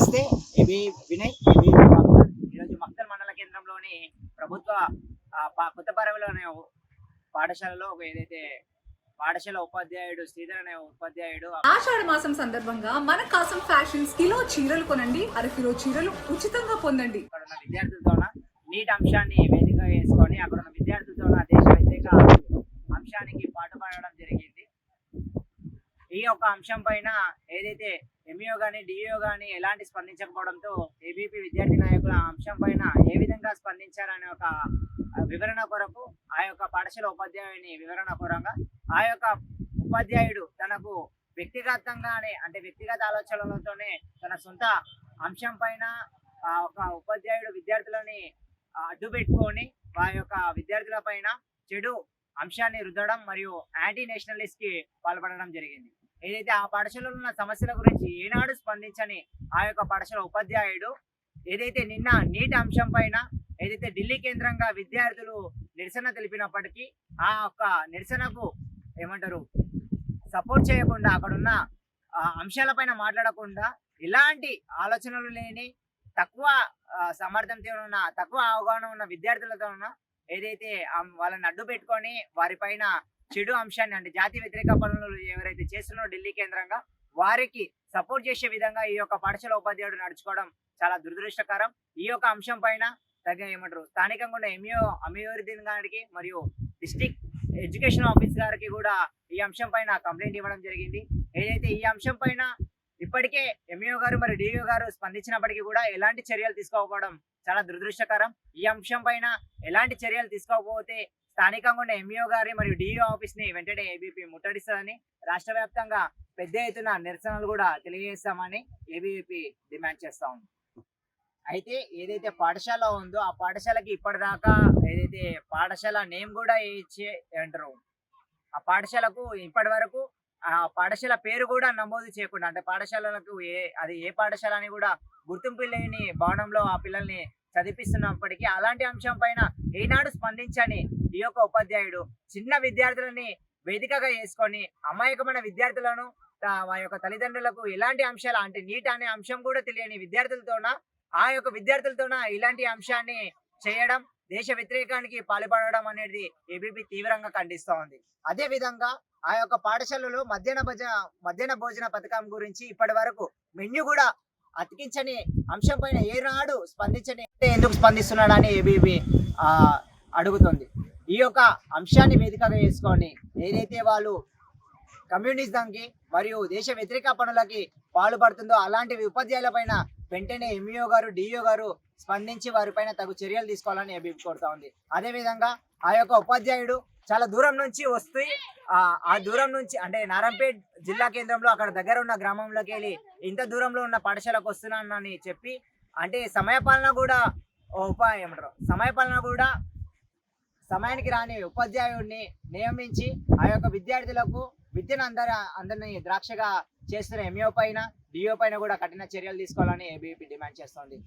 నమస్తే. AB Vinay, AB Maktal. ఈరోజు మక్తల్ మండల కేంద్రంలోని ప్రభుత్వ కొత్తపరవలోని పాఠశాలలో ఏదైతే పాఠశాల ఉపాధ్యాయుడు శ్రీధర్ అనే ఉపాధ్యాయుడు ఆషాఢ మాసం సందర్భంగా మన కాసం ఫ్యాషన్స్ కిలో చీరలు కొనండి, అరకిలో చీరలు ఉచితంగా పొందండి. అక్కడ ఉన్న విద్యార్థులతోన నీట్ అంశాన్ని వేదిక వేసుకొని అక్కడ ఉన్న విద్యార్థులతోన దేశ వ్యతిరేక అంశానికి పాటుపడడం జరిగింది. ఈ యొక్క అంశం పైన ఏదైతే ఎంఈఓ కానీ డిఈఓ కానీ ఎలాంటి స్పందించకపోవడంతో ఏబీపీ విద్యార్థి నాయకుల అంశం పైన ఏ విధంగా స్పందించారనే ఒక వివరణ కొరకు ఆ యొక్క పాఠశాల ఉపాధ్యాయుని వివరణ కొరంగా ఆ యొక్క ఉపాధ్యాయుడు తనకు వ్యక్తిగతంగానే అంటే వ్యక్తిగత ఆలోచనలతోనే తన సొంత అంశం పైన ఒక ఉపాధ్యాయుడు విద్యార్థులని అడ్డు పెట్టుకొని ఆ యొక్క విద్యార్థుల పైన చెడు అంశాన్ని రుద్దడం మరియు యాంటీ నేషనలిస్ట్ కి పాల్పడడం జరిగింది. ఏదైతే ఆ పాఠశాలలో ఉన్న సమస్యల గురించి ఏనాడు స్పందించని ఆ యొక్క పాఠశాల ఉపాధ్యాయుడు ఏదైతే నిన్న నీట్ అంశం పైన ఏదైతే ఢిల్లీ కేంద్రంగా విద్యార్థులు నిరసన తెలిపినప్పటికీ ఆ యొక్క నిరసనకు ఏమంటారు సపోర్ట్ చేయకుండా అక్కడున్న అంశాలపైన మాట్లాడకుండా ఎలాంటి ఆలోచనలు లేని తక్కువ సమర్థంతో ఉన్న తక్కువ అవగాహన ఉన్న విద్యార్థులతో ఉన్న ఏదైతే వాళ్ళని అడ్డు పెట్టుకొని వారిపైన చెడు అంశాన్ని అంటే జాతి వ్యతిరేక పనులు ఎవరైతే చేస్తున్నారో ఢిల్లీ కేంద్రంగా వారికి సపోర్ట్ చేసే విధంగా ఈ యొక్క పాఠశాల ఉపాధ్యాయుడు నడుచుకోవడం చాలా దురదృష్టకరం. ఈ యొక్క అంశం పైన ఏమంటారు స్థానికంగా ఉన్న ఎంఈఓ అమీరుద్దీన్ గారికి మరియు డిస్ట్రిక్ట్ ఎడ్యుకేషన్ ఆఫీస్ గారికి కూడా ఈ అంశం పైన కంప్లైంట్ ఇవ్వడం జరిగింది. ఏదైతే ఈ అంశం పైన ఇప్పటికే ఎంఈఓ గారు మరియు డిఈఓ గారు స్పందించినప్పటికీ కూడా ఎలాంటి చర్యలు తీసుకోకపోవడం చాలా దురదృష్టకరం. ఈ అంశం పైన ఎలాంటి చర్యలు తీసుకోకపోతే స్థానికంగా ఉన్న ఎంఈఓ గారి మరియు డిఈఓ ఆఫీస్ ని వెంటనే ఏబీపీ ముట్టడిస్తుందని రాష్ట్ర వ్యాప్తంగా పెద్ద ఎత్తున నిరసనలు కూడా తెలియజేస్తామని ఏబీపీ డిమాండ్ చేస్తా ఉంది. అయితే ఏదైతే పాఠశాల ఉందో ఆ పాఠశాలకి ఇప్పటిదాకా ఏదైతే పాఠశాల నేమ్ కూడా ఇచ్చే అంటారు ఆ పాఠశాలకు ఇప్పటి వరకు ఆ పాఠశాల పేరు కూడా నమోదు చేయకుండా అంటే పాఠశాలలకు అది ఏ పాఠశాల అని కూడా గుర్తింపు లేని భవనంలో ఆ పిల్లల్ని చదివిస్తున్నప్పటికీ అలాంటి అంశం పైన ఏనాడు స్పందించని ఈ యొక్క ఉపాధ్యాయుడు చిన్న విద్యార్థులని వేదికగా చేసుకొని అమాయకమైన విద్యార్థులను ఆ యొక్క తల్లిదండ్రులకు ఎలాంటి అంశాలు అంటే నీట్ అనే అంశం కూడా తెలియని విద్యార్థులతోన ఆ యొక్క విద్యార్థులతోన ఇలాంటి అంశాన్ని చేయడం దేశ వ్యతిరేకానికి పాల్పడడం అనేది ఏబీపీ తీవ్రంగా ఖండిస్తూ ఉంది. అదే విధంగా ఆ యొక్క పాఠశాలలో మధ్యాహ్న భోజన పథకం గురించి ఇప్పటి వరకు మెన్యూ కూడా అతికించని అంశం పైన ఏనాడు స్పందించని ఎందుకు స్పందిస్తున్నాడని ఏబీపీ అడుగుతుంది. ఈ యొక్క అంశాన్ని వేదికగా చేసుకొని ఏదైతే వాళ్ళు కమ్యూనిజంకి మరియు దేశ వ్యతిరేక పనులకి పాల్పడుతుందో అలాంటి ఉపాధ్యాయుల పైన వెంటనే ఎంఈఓ గారు డిఈఓ గారు స్పందించి వారిపైన తగు చర్యలు తీసుకోవాలని ఏబీపీ కోరుతా ఉంది. అదేవిధంగా ఆ యొక్క ఉపాధ్యాయుడు చాలా దూరం నుంచి వస్తూ ఆ దూరం నుంచి అంటే నారాయణపేట్ జిల్లా కేంద్రంలో అక్కడ దగ్గర ఉన్న గ్రామంలోకి వెళ్ళి ఇంత దూరంలో ఉన్న పాఠశాలకు వస్తున్నానని చెప్పి అంటే సమయపాలన కూడా సమయానికి రాని ఉపాధ్యాయుడిని నియమించి ఆ యొక్క విద్యార్థులకు విద్యను అందరినీ ద్రాక్షగా చేస్తున్న ఎంఈఓ పైన డిఓ పైన కూడా కఠిన చర్యలు తీసుకోవాలని ఏబీపీ డిమాండ్ చేస్తోంది.